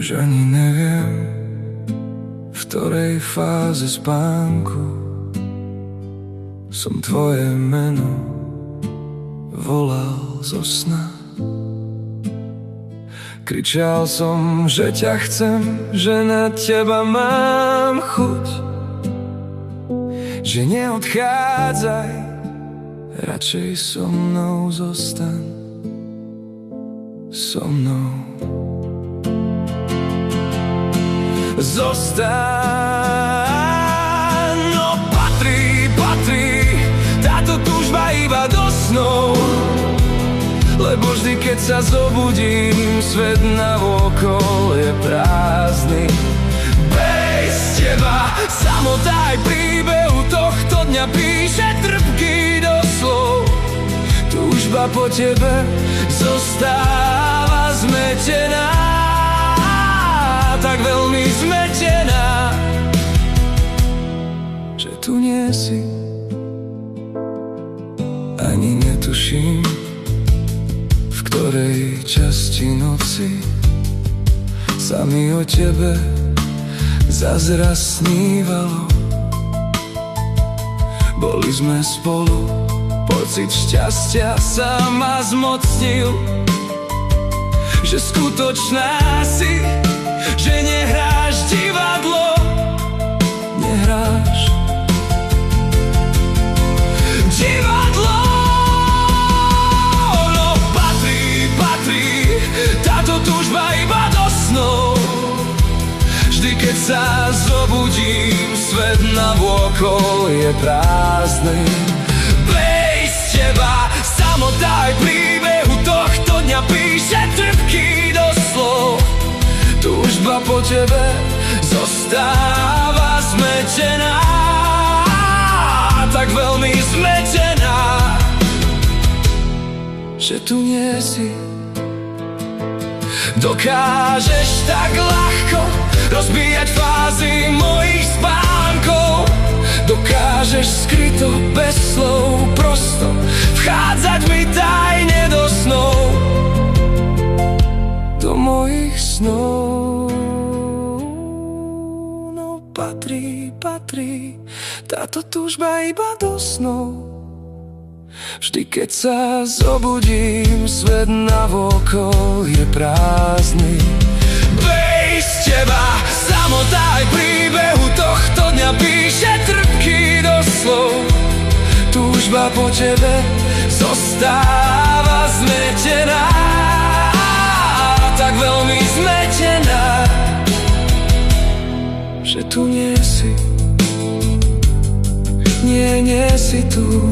Už ani neviem, v ktorej fáze spánku som tvoje meno volal zo sna. Kričal som, že ťa chcem, že na teba mám chuť, že neodchádzaj, radšej so mnou zostaň, so mnou. Zostaň, no patrí táto túžba iba do snov, lebo vždy, keď sa zobudím, svet navokol je prázdny. Bez teba samota aj príbehu tohto dňa píše trpký do slov. Túžba po tebe zostáva zmetená, tak veľmi zmetená, že tu nie si. Ani netuším, v ktorej časti noci sa mi o tebe zazraz snívalo. Boli sme spolu, pocit šťastia sa ma zmocnil, že skutočná si, že nehráš divadlo, nehráš divadlo. No patrí táto túžba iba do snov, vždy keď sa zobudím, svet navôkol je prázdny. Bez teba samota aj príbehu tohto dňa píše trpký do slov. Túžba po tebe zostáva zmetená, tak veľmi zmetená, že tu nie si. Dokážeš tak ľahko rozbíjať fázy mojich spánkov, dokážeš skryto bez slov prosto vchádzať mi tajne do snov, do mojich snov. No patrí táto túžba iba do snov, vždy keď sa zobudím, svet navokol je prázdny. Bez teba samota aj príbehu tohto dňa píše trpký do slov. Túžba po tebe zostáva zmetená, tak veľmi zmetená, že tu nie si. Nie si tu.